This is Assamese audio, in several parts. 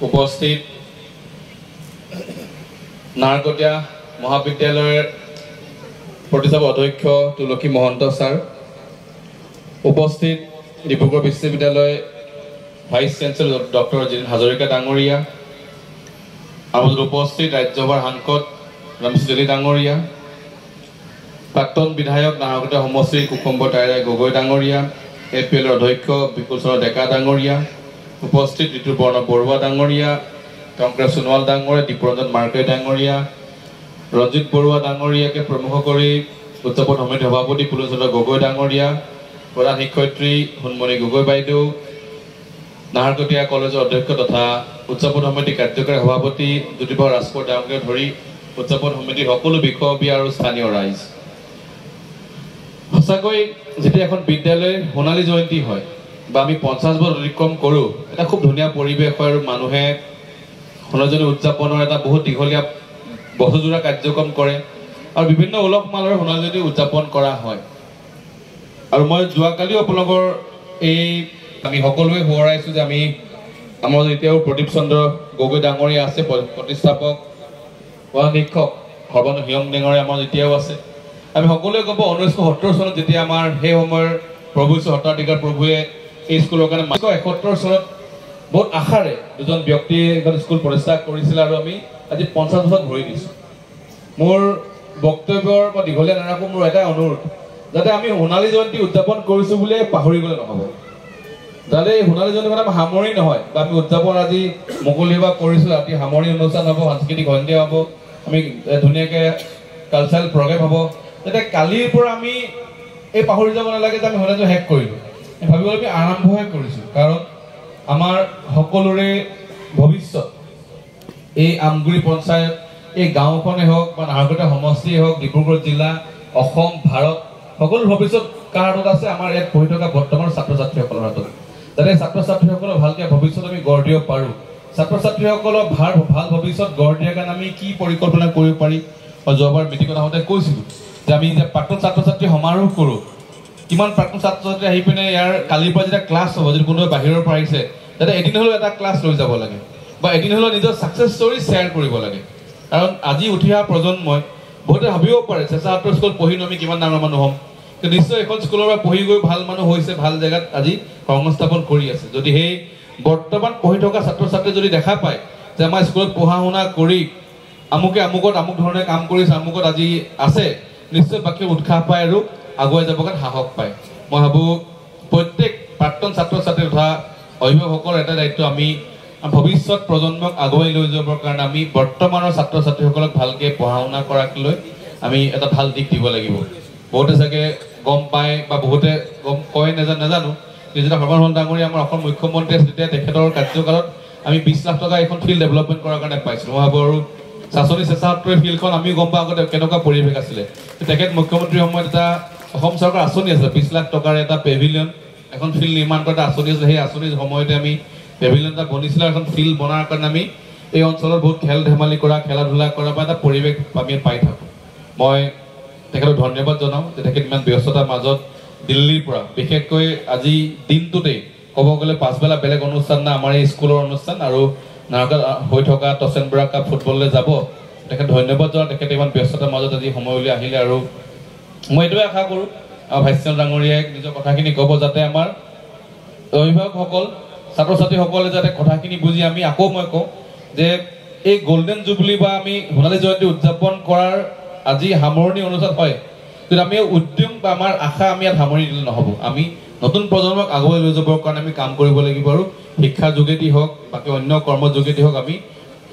উপস্থিত নাৰকটীয়া মহাবিদ্যালয়ৰ প্ৰতিষ্ঠাপক অধ্যক্ষ তুলসী মহন্ত ছাৰ, উপস্থিত ডিব্ৰুগড় বিশ্ববিদ্যালয় ভাইচ চেঞ্চেলৰ ডক্টৰ জিতেন হাজৰিকা ডাঙৰীয়া, আৰু উপস্থিত ৰাজ্যসভাৰ সাংসদ ৰামচি জলি ডাঙৰীয়া, প্ৰাক্তন বিধায়ক নাহৰকটীয়া সমষ্টিৰ কুসুম্ব টাইৰাই গগৈ ডাঙৰীয়া, APLৰ অধ্যক্ষ বিপুল চন্দ্ৰ ডেকা ডাঙৰীয়া, উপস্থিত ঋতুপৰ্ণ বৰুৱা ডাঙৰীয়া, কংগ্ৰেছ সোণোৱাল ডাঙৰীয়া, দীপৰঞ্জন মাৰ্কে ডাঙৰীয়া, ৰঞ্জিত বৰুৱা ডাঙৰীয়াকে প্ৰমুখ কৰি উদযাপন সমিতিৰ সভাপতি পুলন চন্দ্ৰ গগৈ ডাঙৰীয়া, প্ৰধান শিক্ষয়িত্ৰী সোণমণি গগৈ বাইদেউ, নাহৰকটীয়া কলেজৰ অধ্যক্ষ তথা উদযাপন সমিতিৰ কাৰ্যকৰী সভাপতি জ্যোতিপ্ৰসাদ ৰাজখোৱা ডাঙৰীয়াকে ধৰি উদযাপন সমিতিৰ সকলো বিষয়ববীয়া আৰু স্থানীয় ৰাইজ, সঁচাকৈ যেতিয়া এখন বিদ্যালয়ৰ সোণালী জয়ন্তী হয় বা আমি 50 বছৰ অতিক্ৰম কৰোঁ, এটা খুব ধুনীয়া পৰিৱেশ হয় আৰু মানুহে সোণালী জয়ন্তী উদযাপনৰ এটা বহুত দীঘলীয়া বছৰজোৰা কাৰ্যক্ৰম কৰে আৰু বিভিন্ন উলহ মালহেৰে সোণালী জয়ন্তী উদযাপন কৰা হয়। আৰু মই যোৱাকালিও আপোনালোকৰ আমি সকলোৱে সোঁৱৰাইছোঁ যে আমাৰ এতিয়াও প্ৰদীপ চন্দ্ৰ গগৈ ডাঙৰীয়া আছে, প্ৰতিষ্ঠাপক প্ৰধান শিক্ষক সৰ্বানন্দ হিয়ং ডাঙৰীয়া আমাৰ এতিয়াও আছে। আমি সকলোৱে গম পাওঁ 1970 চনত যেতিয়া আমাৰ সেই সময়ৰ প্ৰভু সত্ৰাধিকাৰ প্ৰভুৱে এই স্কুলৰ কাৰণে 1971 চনত বহুত আশাৰে দুজন ব্যক্তিয়ে এখন স্কুল প্ৰতিষ্ঠা কৰিছিল আৰু আমি আজি 50 বছৰত ভৰি দিছোঁ। মোৰ বক্তব্যৰ বা দীঘলীয়া নাৰাখোঁ, মোৰ এটাই অনুৰোধ যাতে আমি সোণালী জয়ন্তী উদযাপন কৰিছোঁ বুলিয়ে পাহৰি গ'লে নহ'ব, যাতে এই সোণালী জয়ন্তীখন আমাৰ সামৰণি নহয় বা আমি উদযাপন আজি মুকলি বা কৰিছোঁ, ৰাতি সামৰণি অনুষ্ঠান হ'ব, সাংস্কৃতিক সন্ধিয়া হ'ব, আমি ধুনীয়াকৈ কালচাৰেল প্ৰগ্ৰেম হ'ব, যাতে কালিৰ পৰা আমি এই পাহৰি যাব নালাগে যে আমি সোণালী শেষ কৰিলোঁ, ভাবিবলৈ আমি আৰম্ভহে কৰিছোঁ। কাৰণ আমাৰ সকলোৰে ভৱিষ্যত এই আমগুৰি পঞ্চায়ত, এই গাঁওখনে হওক বা নাহৰকটীয়া সমষ্টিয়ে হওক, ডিব্ৰুগড় জিলা, অসম, ভাৰত, সকলো ভৱিষ্যত কাৰ হাতত আছে? আমাৰ ইয়াত পঢ়ি থকা বৰ্তমান ছাত্ৰ ছাত্ৰীসকলৰ হাতত। যাতে ছাত্ৰ ছাত্ৰীসকলক ভালকৈ ভৱিষ্যত আমি গঢ় দিব পাৰোঁ, ছাত্ৰ ছাত্ৰীসকলক ভাল ভৱিষ্যত গঢ় দিয়াৰ কাৰণে আমি কি পৰিকল্পনা কৰিব পাৰি, মই যোৱাবাৰ মিটিঙত আহোঁতে কৈছিলোঁ যে আমি যেতিয়া প্ৰাক্তন ছাত্ৰ ছাত্ৰী সমাৰোহ কৰোঁ, কিমান প্ৰাক্তন ছাত্ৰ ছাত্ৰী আহি পিনে ইয়াৰ কালিৰ পৰা যেতিয়া ক্লাছ হ'ব, যদি কোনোবাই বাহিৰৰ পৰা আহিছে, যাতে এদিন হ'লেও এটা ক্লাছ লৈ যাব লাগে বা এদিন হ'লেও নিজৰ ছাকচেছ ষ্টৰী শ্বেয়াৰ কৰিব লাগে। কাৰণ আজি উঠি অহা প্ৰজন্মই বহুতে ভাবিব পাৰে চেঁচাহাটৰ স্কুলত পঢ়িনো আমি কিমান ডাঙৰ মানুহ হ'ম, কিন্তু নিশ্চয় এখন স্কুলৰ পৰা পঢ়ি গৈ ভাল মানুহ হৈছে, ভাল জেগাত আজি সংস্থাপন কৰি আছে। যদি সেই বৰ্তমান পঢ়ি থকা ছাত্ৰ ছাত্ৰীয়ে যদি দেখা পায় যে আমাৰ স্কুলত পঢ়া শুনা কৰি আমুকে আমুকত আমুক ধৰণে কাম কৰিছে, আমুকত আজি আছে, নিশ্চয় বাকী উৎসাহ পায় আৰু আগুৱাই যাবৰ কাৰণে সাহস পায়। মই ভাবোঁ প্ৰত্যেক প্ৰাক্তন ছাত্ৰ ছাত্ৰী তথা অভিভাৱকৰ এটা দায়িত্ব, আমি ভৱিষ্যত প্ৰজন্মক আগুৱাই লৈ যাবৰ কাৰণে আমি বৰ্তমানৰ ছাত্ৰ ছাত্ৰীসকলক ভালকৈ পঢ়া শুনা কৰাক লৈ আমি এটা ভাল দিশ দিব লাগিব। বহুতে চাগে গম পায় বা বহুতে গম কয় নাজানো, যেতিয়া সৰ্বানন্দ ডাঙৰীয়া আমাৰ অসম মুখ্যমন্ত্ৰী আছিল তেতিয়া তেখেতৰ কাৰ্যকালত আমি 20 লাখ টকা এখন ফিল্ড ডেভেলপমেণ্ট কৰাৰ কাৰণে পাইছিলোঁ। মই ভাবোঁ আৰু চাচনি চেঁচাহাটৰ ফিল্ডখন আমি গম পাওঁ আগতে কেনেকুৱা পৰিৱেশ আছিলে। তেখেত মুখ্যমন্ত্ৰীৰ সময়ত এটা অসম চৰকাৰ আঁচনি আছিলে, 20 লাখ টকাৰ এটা পেভিলিয়ন, এখন ফিল্ড নিৰ্মাণ কৰা এটা আঁচনি আছিলে। সেই আঁচনিৰ সময়তে আমি পেভিলিয়ন এটা বনিছিলে, এখন ফিল্ড বনাৰ কাৰণে আমি এই অঞ্চলত বহুত খেল ধেমালি কৰা, খেলা ধূলা কৰা বা এটা পৰিৱেশ আমি পাই থাকোঁ। মই তেখেতক ধন্যবাদ জনাওঁ যে তেখেত ইমান ব্যস্ততাৰ মাজত দিল্লীৰ পৰা, বিশেষকৈ আজি দিনটোতেই ক'ব গ'লে পাছবেলা বেলেগ অনুষ্ঠান নাই, আমাৰ এই স্কুলৰ অনুষ্ঠান আৰু নাৰকাত হৈ থকা টচেন বৰা কাপ ফুটবললৈ যাব, তেখেত ধন্যবাদ জনাওঁ। তেখেতে ইমান ব্যস্ততাৰ মাজত আজি সময় উলিয়াই আহিলে আৰু মই এইটোৱে আশা কৰোঁ ভাইচ চেঞ্চেলৰ ডাঙৰীয়াই নিজৰ কথাখিনি ক'ব, যাতে আমাৰ অভিভাৱকসকল, ছাত্ৰ ছাত্ৰীসকলে যাতে কথাখিনি বুজি আমি আকৌ মই কওঁ যে এই গল্ডেন জুবলি বা আমি সোণালী জয়ন্তী উদযাপন কৰাৰ আজি সামৰণি অনুষ্ঠান হয়, কিন্তু আমি উদ্যম বা আমাৰ আশা আমি ইয়াত সামৰি দিলে নহ'ব। আমি নতুন প্ৰজন্মক আগুৱাই লৈ যাবৰ কাৰণে আমি কাম কৰিব লাগিব আৰু শিক্ষাৰ যোগেদি হওক, বাকী অন্য কৰ্মৰ যোগেদি হওক, আমি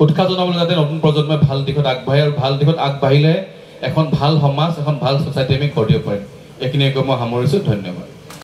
উৎসাহ জনাবলৈ যাতে নতুন প্ৰজন্মই ভাল দিশত আগবাঢ়ে আৰু ভাল দিশত আগবাঢ়িলে এখন ভাল সমাজ, এখন ভাল ছ'চাইটি আমি গঢ় দিব পাৰিম। এইখিনিয়ে কৈ মই সামৰিছোঁ। ধন্যবাদ।